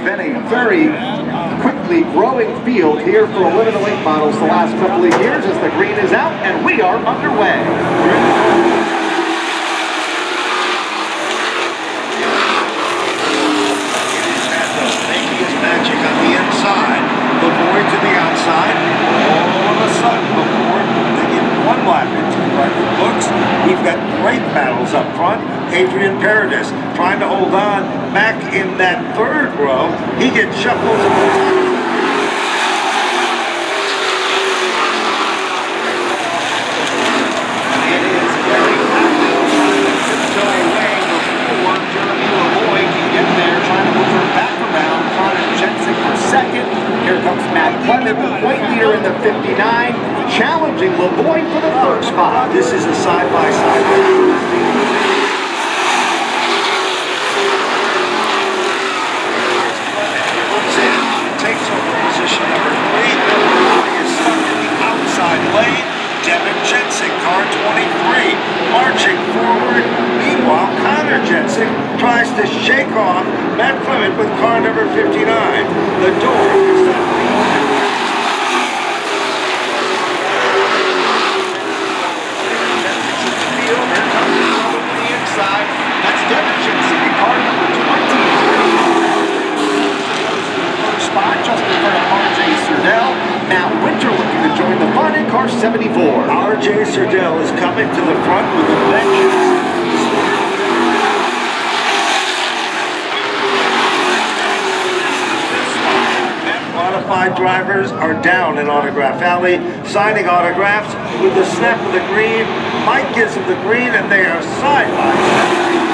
been a very quickly growing field here for Olympic Lake models the last couple of years as the green is out and we are underway. Magic on the inside, Lavoie to the outside. All of a sudden, before they get one lap into the private books, we've got great battles up front. Adrian Paredes trying to hold on. Mac in that third row, he gets shuffled to the top. It is very active, trying to tiptoe away before Jeremy Lavoie can get there, trying to move her back around. For second. Here comes Matt Clement, the point leader in the 59, challenging Lavoie for the third spot. This is a side-by-side. Takes over position number 3. Is stuck in the outside lane. Devin Jensic, car 23, marching forward. Meanwhile, Connor Jensic tries to shake off Matt Clement with car number 59. The door is set. Jensik's in the field. Here comes the trouble to the inside. That's Devin Jensic, car number 23. First spot just in front of R.J. Surdell. Matt Winter looking to join the fun in car 74. R.J. Surdell is coming to the front with a vengeance. Modified drivers are down in Autograph Alley, signing autographs with the snap of the green. Mike gives them the green, and they are side by side.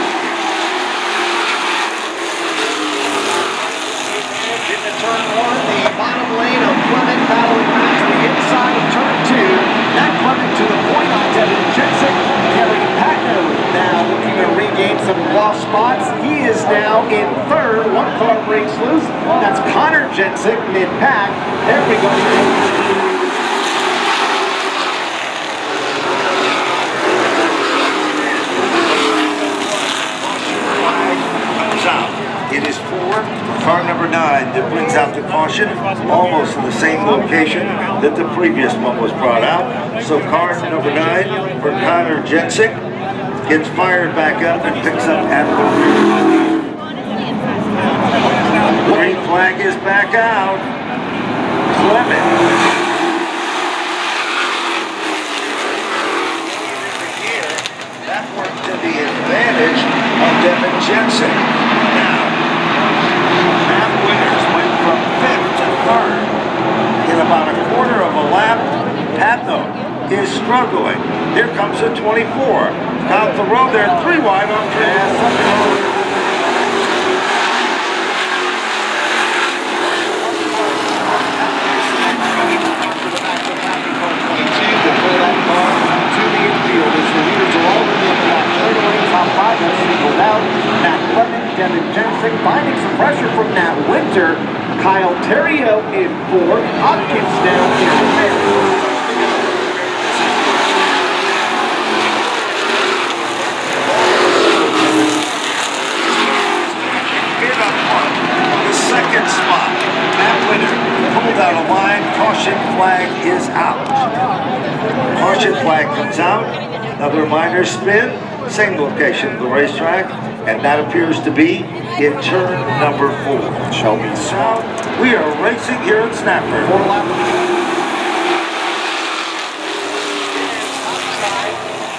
Into turn 1, the bottom lane of Clement battling back to the inside of turn 2. That Clement to the point on Devin Jensic. Kerry Packner now looking to regain some lost spots. He is now in third. One car breaks loose. That's Connor Jensic mid-pack. There we go. It is 4, car number 9 that brings out the caution, almost in the same location that the previous one was brought out. So car number 9 for Connor Jensic gets fired back up and picks up at the rear. Green flag is back out. Clement. That worked to the advantage of Devin Jensic. Now, Matt Winters went from 5th to 3rd in about a quarter of a lap. Patno is struggling. Here comes a 24. Out the road there, 3 wide on track. Devin Jensic finding some pressure from Matt Winter. Kyle Terrio in 4th. Hopkins down in 5th. The second spot. Matt Winter pulled out a line. Caution flag is out. Caution flag comes out. Another minor spin. Same location of the racetrack. And that appears to be in turn number 4. Shelby South. We are racing here at Snapper.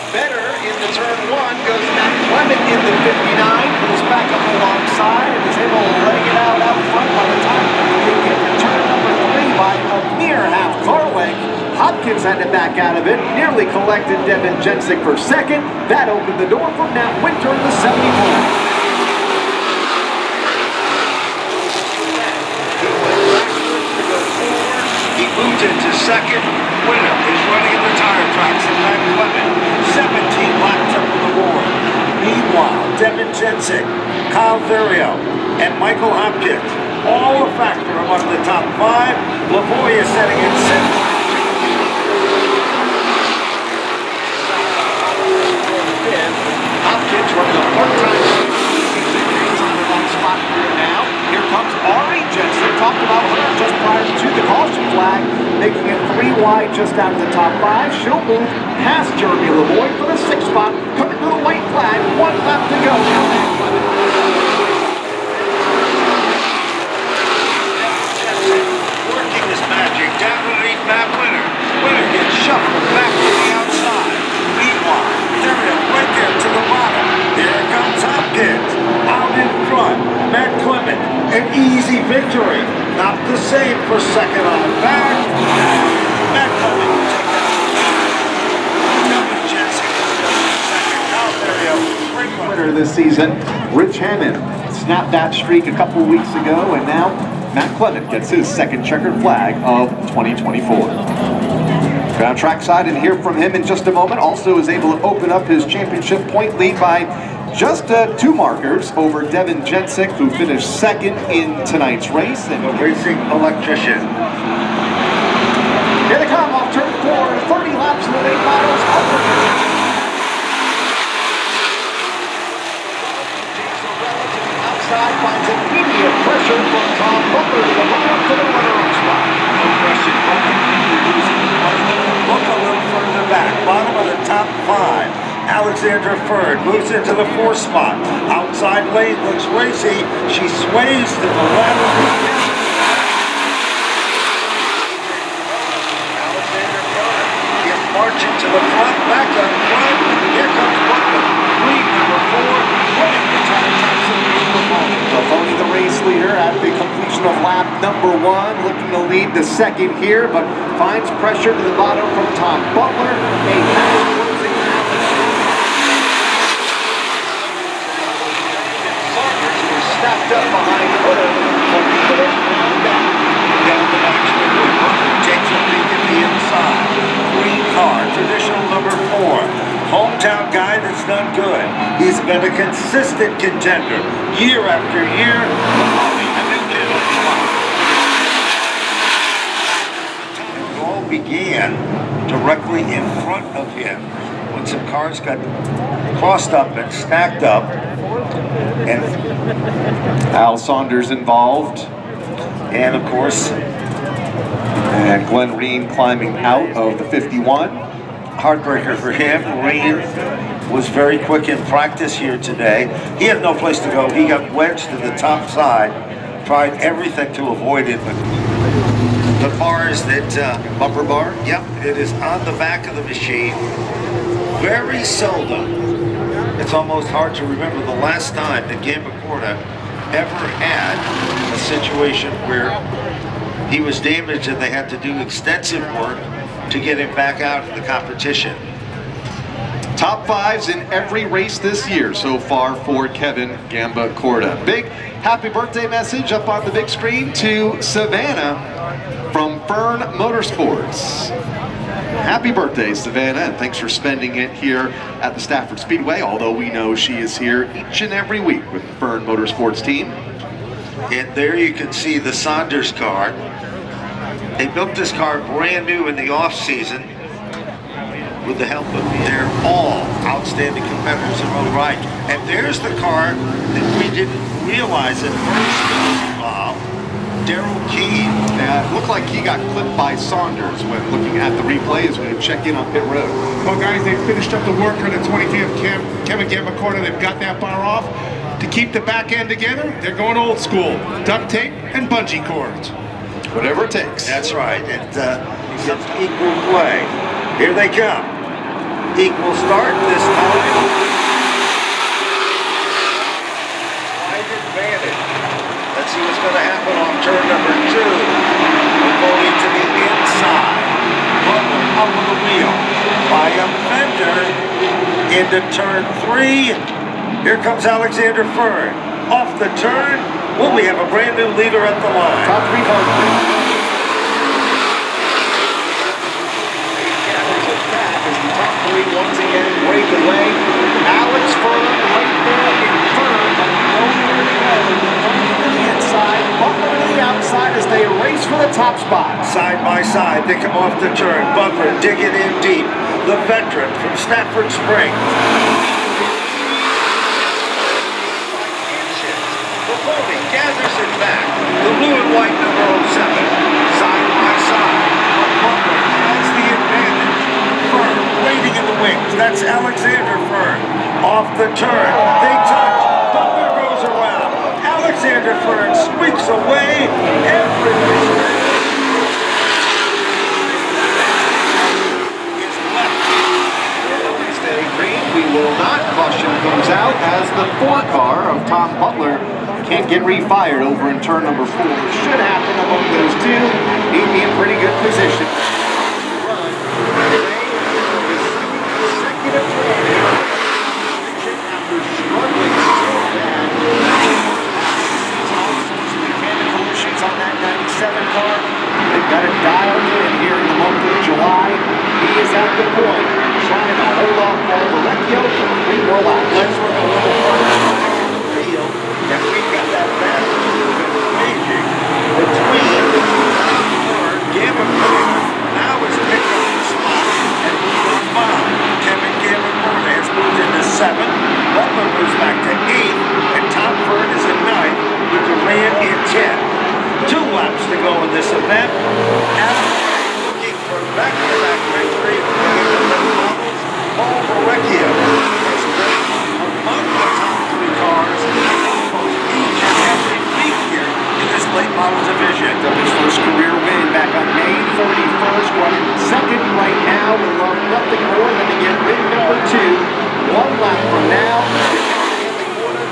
Better in the turn 1 goes Matt Clement in the 59. Pulls back up alongside and is able to leg it out front by the time they get to turn number 3 by a mere half car length. Hopkins had to back out of it, nearly collected Devin Jensic for second. That opened the door for Matt Winter in the 71. He moved into second. Winter is running in the tire tracks at Matt Clement. 17 laps up on the board. Meanwhile, Devin Jensic, Kyle Terrio, and Michael Hopkins, all a factor among the top 5. Lavoie is setting in 6th. Hopkins running a part-time on the wrong spot here now. Here comes R. 3 wide just out of the top 5. She'll move past Jeremy Lavoie for the 6th spot. Coming to the white flag, 1 lap to go. Working this magic down underneath Matt Winter. Winter gets shuffled back to the outside. Meanwhile, they're right there to the bottom. Here comes Hopkins. Out in front, Matt Clement. An easy victory. Not the same for second on the back. Matt Clement will take that. Jensen second. Now there Winner this season, Rich Hammond snapped that streak a couple weeks ago, and now Matt Clement gets his 2nd checkered flag of 2024. Down trackside and hear from him in just a moment. Also is able to open up his championship point lead by just 2 markers over Devin Jensick, who finished 2nd in tonight's race. And the racing electrician. Here they come off turn 4, 30 laps in the late models. Outside finds immediate pressure from Tom Butler to the run-up to the runner-up spot. No question, look a little further back, bottom of the top 5. Alexandra Ferd moves into the 4th spot. Outside lane looks racy. She sways to the left. Alexandra Ferd is marching to the front, back up front. Here comes Butler. Lead number 4, running the time. Lavoie, the race leader, at the completion of lap number 1, looking to lead the 2nd here, but finds pressure to the bottom from Tom Butler. A fast closing lap. Saunders was stacked up behind her. Down the back straight, Butler takes a peek at the inside. Green car, traditional number 4. Hometown guy that's done good. He's been a consistent contender year after year. It all began directly in front of him when some cars got crossed up and stacked up. And Al Saunders involved. And of course, and Glenn Reen climbing out of the 51. Heartbreaker for him. Reen was very quick in practice here today. He had no place to go. He got wedged to the top side. Tried everything to avoid it, but the bars that bumper bar. Yep, it is on the back of the machine. Very seldom. It's almost hard to remember the last time that Gambacorta ever had a situation where he was damaged and they had to do extensive work to get him back out in the competition. Top 5s in every race this year so far for Kevin Gambacorta. Big happy birthday message up on the big screen to Savannah from Fern Motorsports. Happy birthday, Savannah, and thanks for spending it here at the Stafford Speedway, although we know she is here each and every week with the Fern Motorsports team. And there you can see the Saunders car. They built this car brand new in the off-season with the help of their all outstanding competitors in road riding. And there's the car that we didn't realize at first involved, Daryl Key. It looked like he got clipped by Saunders when looking at the replay as we check in on pit road. Well, guys, they finished up the work on the 25th Kevin Gambacorta. They've got that bar off. To keep the back end together, they're going old school. Duct tape and bungee cords. Whatever it takes. That's right. And it's equal play. Here they come. Equal start this time. Wide advantage. Let's see what's going to happen on turn number 2. We're going to the inside. Butler up on the wheel by a fender into turn 3. Here comes Alexander Ferd. Off the turn. Well, we have a brand new leader at the line. Top 3 markers. Top 3 once again break away. Alex Ferd right there in front, but nowhere to go. Ferd to the inside, Butler to the outside as they race for the top spot. Side by side, they come off the turn. Butler digging in deep. The veteran from Stafford Springs. Gathers it back. The blue and white number 07. Side by side. Butler That's Alexander Fern. Off the turn. They touch. Butler goes around. Alexander Fern squeaks away. Everybody is left. Stay green. We will not. Caution comes out as the 4 car of Tom Butler can't get refired over in turn number 4. Should happen among those two. He'd be in pretty good position. They've got it dialed in here in the month of July. He is at the point trying to hold off Paul Verrecchio for 3 more laps. Let's look a little further around the field, and we got that battle raging between Fern, Gamma Corda now is picked up the spot and moved on by. Kevin Gamma Corda has moved into 7th. Butler moves back to 8th, and Tom Fern is in 9th with Durant in 10th. 2 laps to go in this event. Adam looking for back-to-back victory. Paul Verrecchio has been among the top 3 cars almost each and every week here in this late model division. His first career win back on May 31st, running 2nd right now. We love nothing more than to get win number 2. 1 lap from now.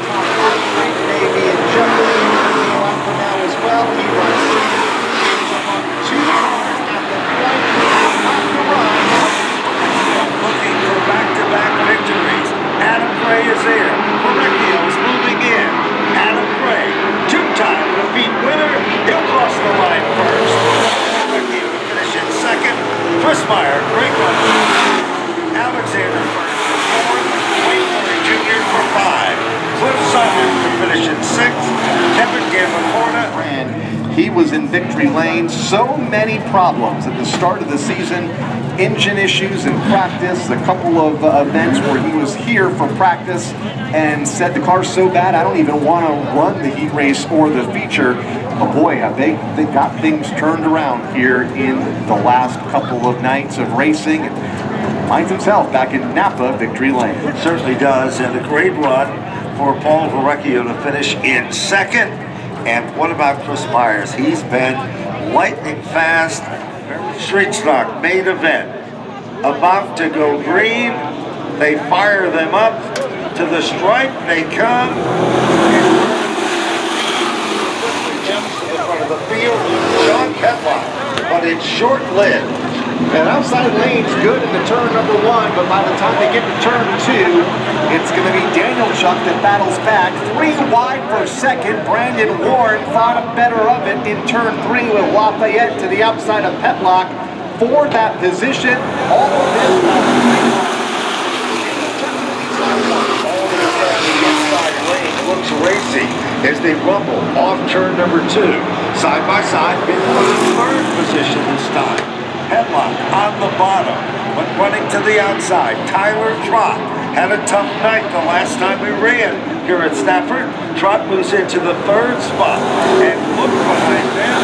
Top 5 maybe in jeopardy. 1 lap from now as well. He runs 2 cars at the point. Not to run. Looking for back-to-back victories. Adam Gray is there. Verrecchio is moving in. Adam Gray, 2-time defeat winner. He'll cross the line first. Verrecchio to finish in 2nd. Chris Meyer, great run. Alexander Fern for 4th. Wayne Murray Jr. for 5. Cliff Simon to finish in 6th. Kevin Gamma Corda. He was in victory lane. So many problems at the start of the season. Engine issues in practice. A couple of events where he was here for practice and said the car's so bad I don't even want to run the heat race or the feature. But boy, have they got things turned around here in the last couple of nights of racing. And finds himself back in Napa victory lane. It certainly does, and a great run for Paul Verrecchio to finish in 2nd. And what about Chris Myers? He's been lightning fast. Street stock main event. About to go green. They fire them up. To the stripe they come. To the front of the field. Sean Petlock. But it's short-lived. And outside lane's good into turn number 1, but by the time they get to turn 2, it's going to be Daniel Chuck that battles back. 3 wide for 2nd. Brandon Warren thought better of it in turn 3 with Lafayette to the outside of Petlock for that position. All of this looks racy as they rumble off turn number 2. Side by side, in the 3rd position this time. Petlock on the bottom, but running to the outside. Tyler Trott had a tough night the last time we ran here at Stafford. Trott moves into the 3rd spot, and look behind them.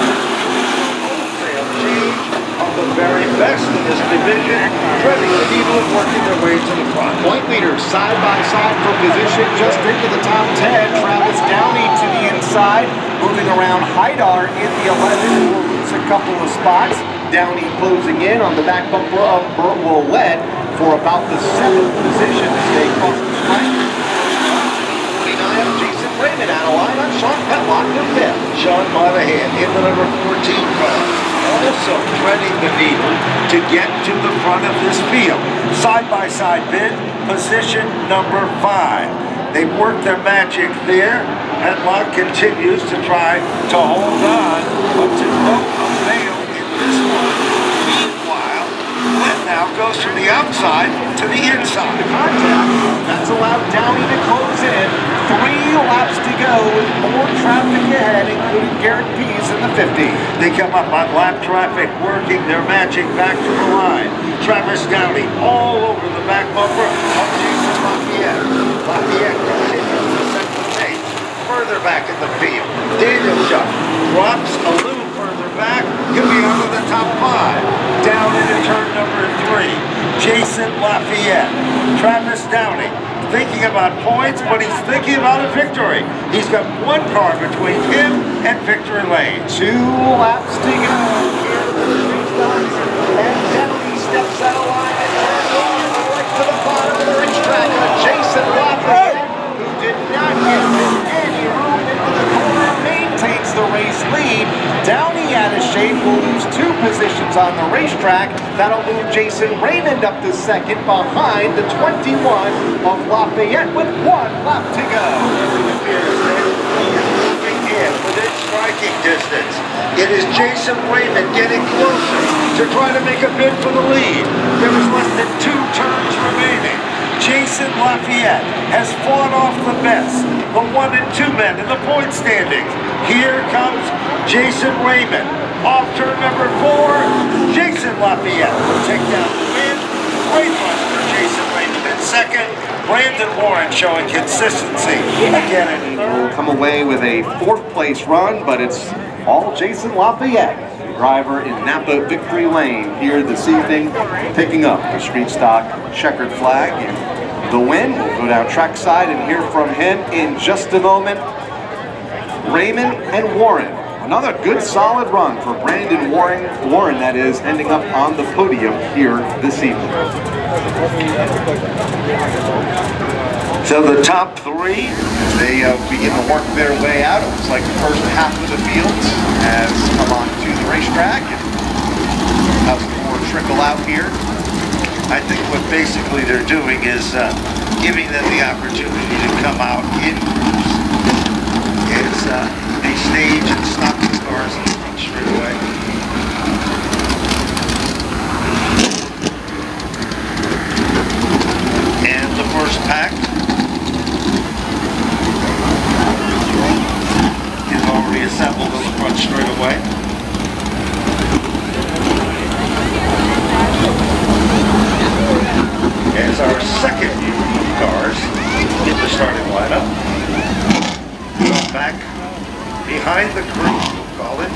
Wholesale change of the very best in this division, threading the needle and working their way to the front. point leaders side by side for position just into the top 10. Travis Downey to the inside, moving around Haidar in the 11. Will lose a couple of spots. Downey closing in on the back bumper of Burt Willett for about the 7th position as they cross the stripe. 49, Jason Raymond out of line on Sean Petlock in 5th. Sean Monahan in the number 14 car, also threading the needle to get to the front of this field. Side-by-side bid, position number 5. They've worked their magic there. Petlock continues to try to hold on, but to no avail in this one. Meanwhile, Glenn now goes from the outside to the inside. The contact, that's allowed Downey to close in. 3 laps to go with more traffic ahead, including Garrett Pease in the 50. They come up on lap traffic, working their magic back to the line. Travis Downey all over the back bumper of Jason Lafayette. Lafayette continues to set the pace further back in the field. Daniel Chuck drops a little further back. He'll be under the top 5. Down into turn number 3. Jason Lafayette. Travis Downey thinking about points, but he's thinking about a victory. He's got one car between him and victory lane. 2 laps to go. And Denley steps out of line and turns on right to the bottom of the racetrack. Jason Lafayette, who did not get any room into the corner, maintains the race lead. Downey out of shape will lose 2 positions on the racetrack. That'll move Jason Raymond up to second behind the 21 of Lafayette with 1 lap to go. Within striking distance. It is Jason Raymond getting closer to try to make a bid for the lead. There is less than 2 turns remaining. Jason Lafayette has fought off the best, the 1 and 2 men in the point standings. Here comes Jason Raymond. Off turn number 4, Jason Lafayette will take down the win. Great run for Jason Raymond in second. Brandon Warren showing consistency again in third. Will come away with a 4th place run, but it's all Jason Lafayette, the driver in Napa Victory Lane here this evening, picking up the street stock checkered flag. And the win, we'll go down trackside and hear from him in just a moment. Raymond and Warren. Another good solid run for Brandon Warren, that is, ending up on the podium here this evening. So the top 3, they begin to work their way out. It looks like the first half of the field has come on to the racetrack. And have some more trickle out here. I think what basically they're doing is giving them the opportunity to come out in groups. They stage and stop the cars in the front straightaway. And the first pack is already assembled on the front straightaway. As our second cars in the starting lineup. Back behind the crew, we'll call it.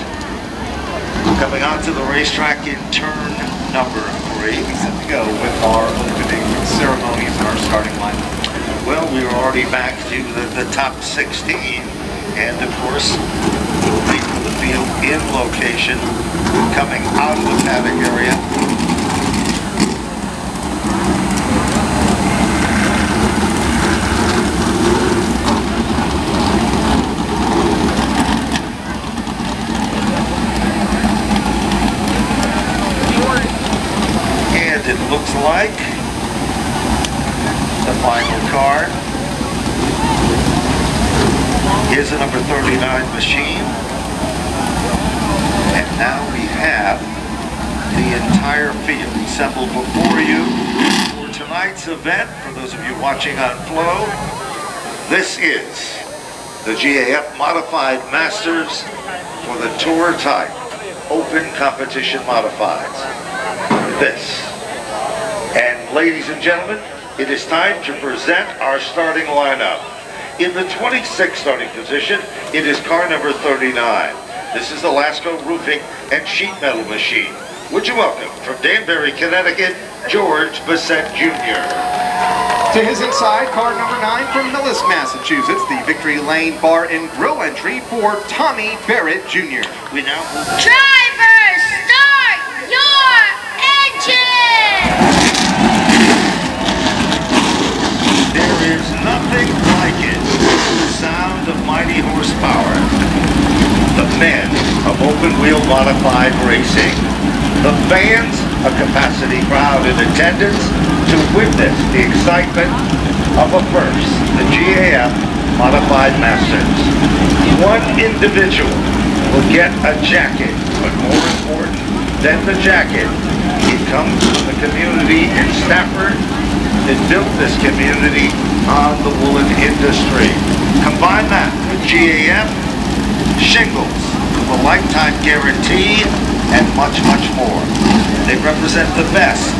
Coming onto the racetrack in turn number 3. We set to go with our opening ceremonies and our starting lineup. Well, we are already back to the top 16. And of course, we'll be for the field in location, coming out of the paddock area. It looks like the final car is a number 39 machine. And now we have the entire field assembled before you for tonight's event. For those of you watching on Flow, this is the GAF Modified Masters for the Tour Type Open Competition Modifieds. This. And ladies and gentlemen, it is time to present our starting lineup. In the 26th starting position, it is car number 39. This is the Lasco Roofing and Sheet Metal Machine. Would you welcome from Danbury, Connecticut, George Bissett Jr. To his inside, car number 9 from Millis, Massachusetts, the Victory Lane Bar and Grill entry for Tommy Barrett Jr. We now move. Drivers, start your engine! There is nothing like it. The sound of mighty horsepower. The men of open-wheel modified racing. The fans, a capacity crowd in attendance to witness the excitement of a first, the GAF Modified Masters. One individual will get a jacket, but more important than the jacket, it comes from the community in Stafford that built this community on the woolen industry. Combine that with GAF, shingles, a lifetime guarantee, and much, much more. They represent the best,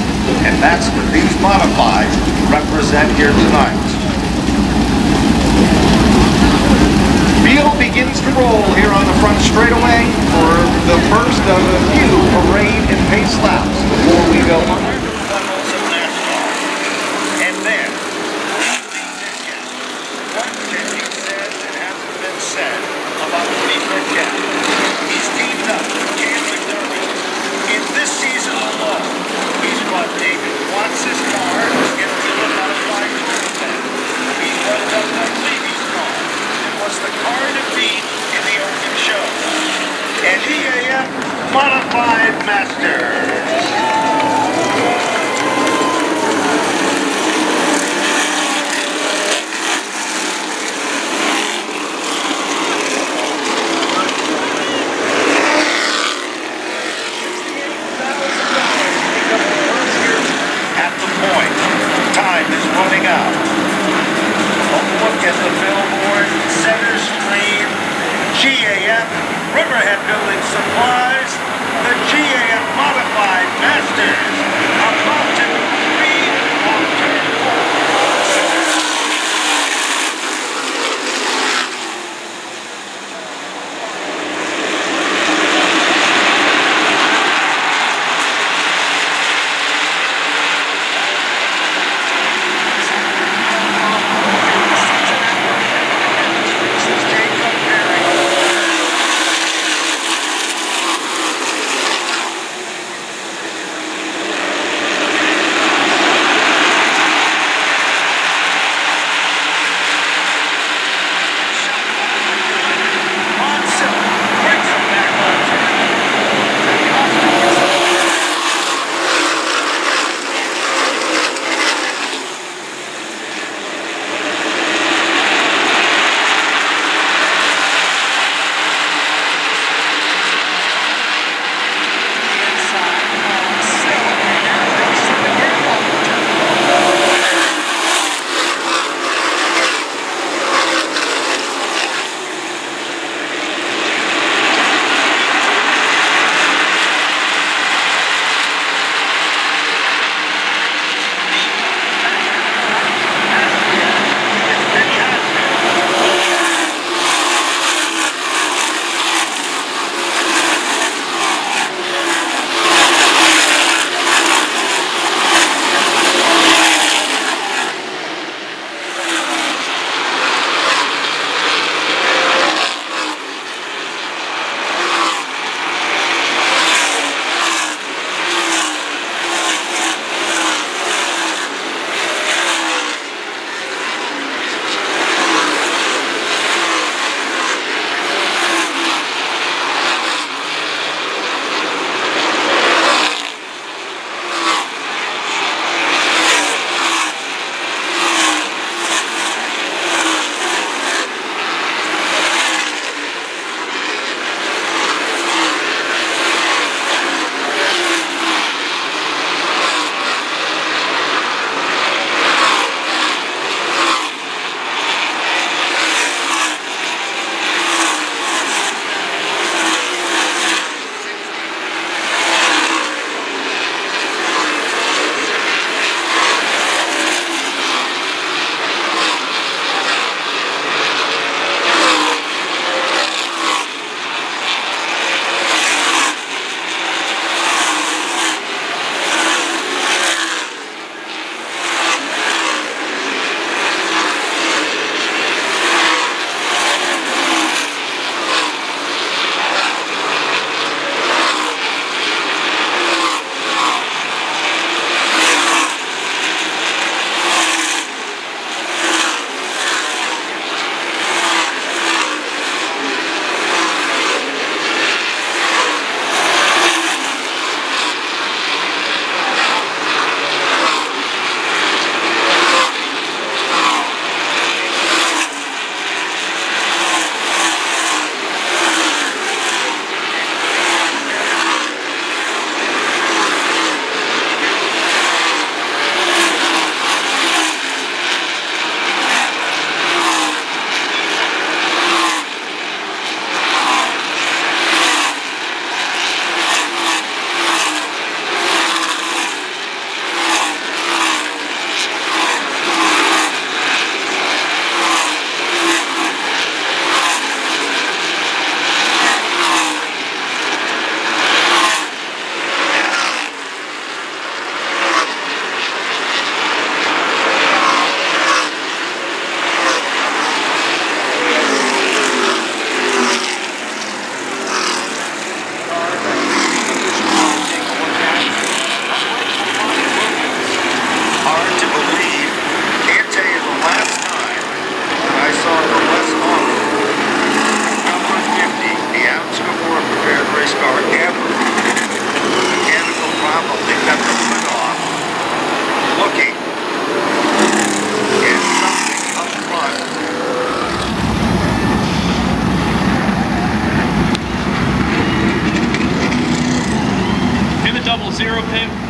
and that's what these modifieds represent here tonight. Field begins to roll here on the front straightaway for the first of a few parade and pace laps before we go on. Modified Building Supplies, the GAF Modified Masters, about to lead on turn 4.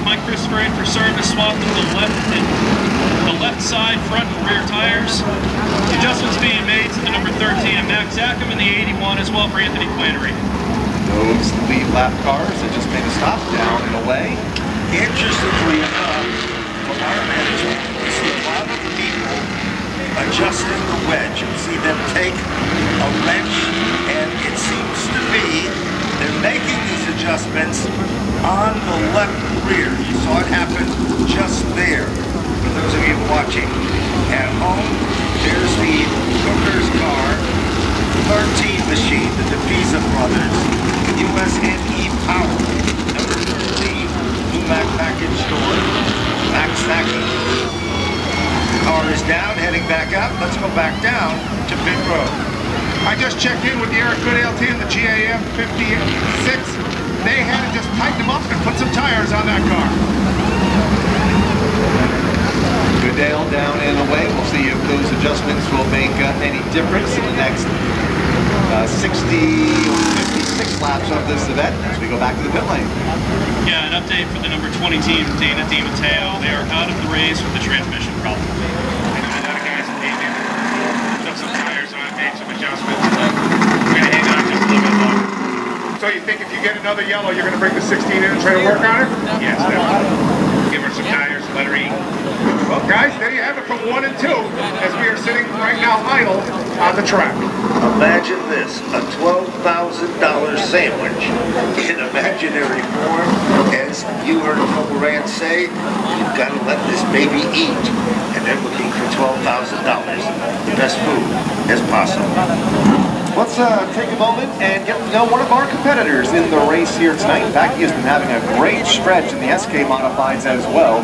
Mike Christopher in for service, swapped to the left side, front and rear tires. The adjustments being made to the number 13 of Max Ackham and the 81 as well for Anthony Flannery. Those lead lap cars that just made a stop down and away. Interestingly enough, from our management, we see a lot of people adjusting the wedge. You see them take a wrench, and it seems to be they're making these adjustments on the left rear. You saw it happen just there. For those of you watching at home, there's the Cooker's car 13 machine, the DePisa brothers, USNE Power, number 13, Lumac package store, Max Snacking. Car is down, heading back up. Let's go back down to pit road. I just checked in with the Eric Goodale team, the GAM 56. They had to just tighten them up and put some tires on that car. Goodale down and away. We'll see if those adjustments will make any difference in the next 60 or 56 laps of this event as we go back to the pit lane. Yeah, an update for the number 20 team, Dana DiMatteo. They are out of the race with the transmission problem. I know a lot of guys that came in, took some tires on, made some adjustments. We're going to hang on just a little bit longer. So you think if you get another yellow, you're going to bring the 16 in and try to work on her? Yes, definitely. Give her some tires, let her eat. Well, guys, there you have it from 1 and 2 as we are sitting right now idle on the track. Imagine this, a $12,000 sandwich in imaginary form. As you heard Uncle Rand say, you've got to let this baby eat. And they're looking for $12,000. Best food as possible. Let's take a moment and get to know one of our competitors in the race here tonight. In fact, he has been having a great stretch in the SK Modifieds as well.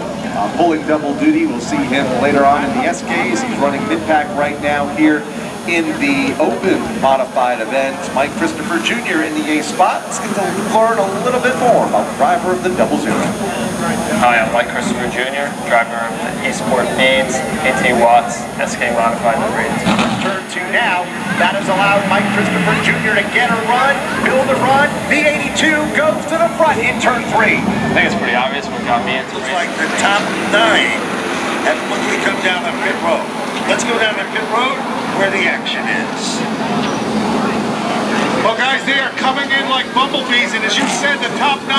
Pulling double duty, we'll see him later on in the SKs. He's running mid-pack right now here in the Open Modified event. Mike Christopher Jr. in the A spot. Let's get to learn a little bit more about the driver of the Double Zero. Hi, I'm Mike Christopher Jr., driver of the eSport Beans, 18 watts, SK Modified number 18. Turn 2 now. That has allowed Mike Christopher Jr. to get a run, build a run. The 82 goes to the front in turn 3. I think it's pretty obvious what got me into Looks racing. like the top 9 have quickly come down on pit road. Let's go down to pit road where the action is. Well, guys, they are coming in like bumblebees, and as you said, the top 9,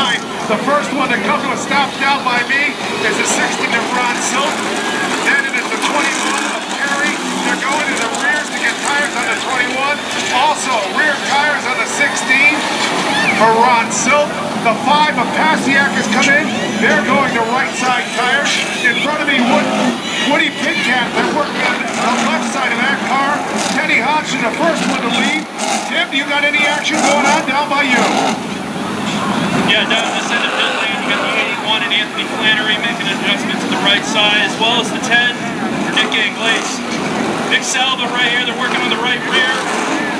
the first one to come to a stop down by me is the 16 of Ron Silk. Then it is the 21 of Perry. They're going to the rears to get tires on the 21. Also, rear tires on the 16 for Ron Silk. The 5 of Pasiak has come in. They're going to right side tires. In front of me, Woody Pitcat. They're working on the left side of that car. Teddy Hodgson, the first one to leave. Tim, you got any action going on down by you? Yeah, down this end of pit lane, you got the 81 and Anthony Flannery making an adjustment to the right side, as well as the 10 for Nick Anglaise. Nick Salva right here, they're working on the right rear.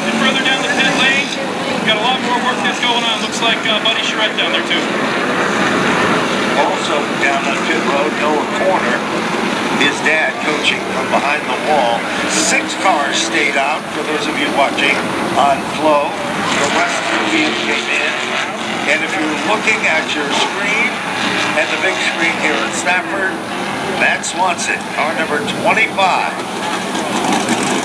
And further down the pit lane, we've got a lot more work that's going on. Looks like Buddy Charette down there too. Also down on pit road, Noah Corner, his dad coaching from behind the wall. 6 cars stayed out, for those of you watching on Flow. The rest of the field came in. And if you're looking at your screen, and the big screen here in Stafford, Matt Swanson, car number 25.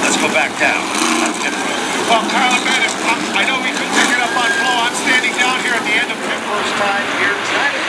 Let's go back down. That's pit road. Well, Kyle and Matt, I know we couldn't pick it up on Flow. I'm standing down here at the end of pit first time here tonight.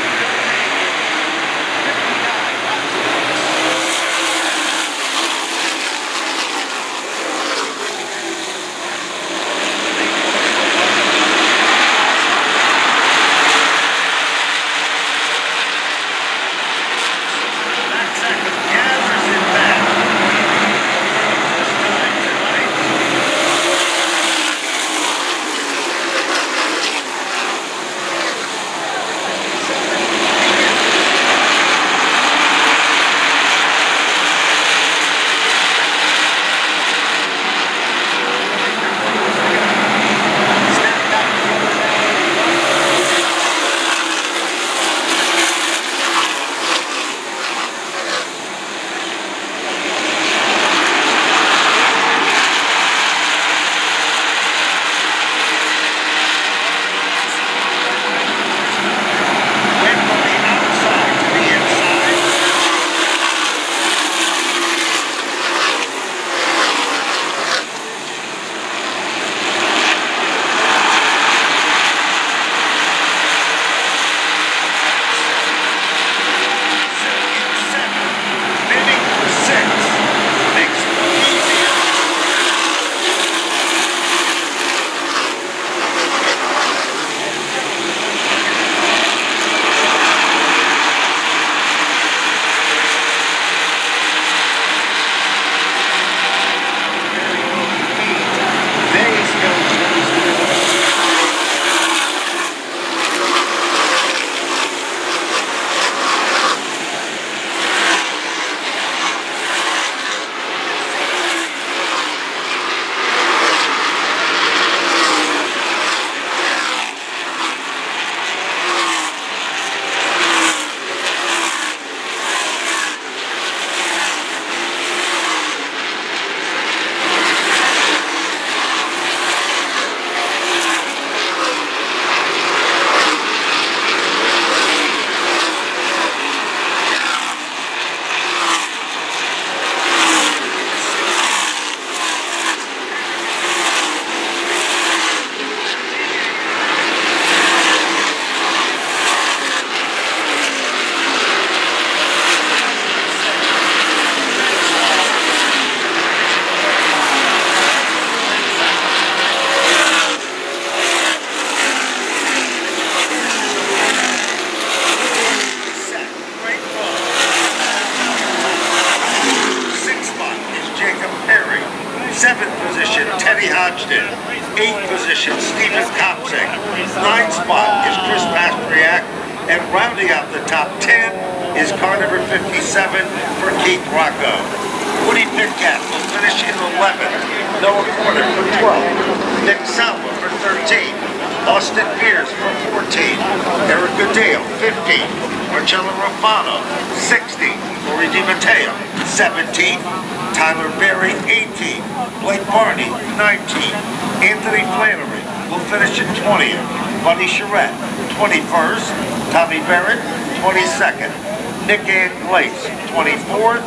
Freddie Hodgson. 8th position, Stephen Kopsik. 9th spot is Chris Pastriak. And rounding out the top 10 is car number 57 for Keith Rocco. Woody Pitkat will finish in 11th. Noah Porter for 12th. Nick Salva for 13th. Austin Pierce for 14th. Eric Goodale, 15th. Marcello Rufano, 16th. Corey DiMatteo, 17th. Tyler Berry, 18th. Blake Barney, 19th. Anthony Flannery will finish in 20th. Buddy Charette, 21st. Tommy Barrett, 22nd. Nick Ann Glace, 23rd.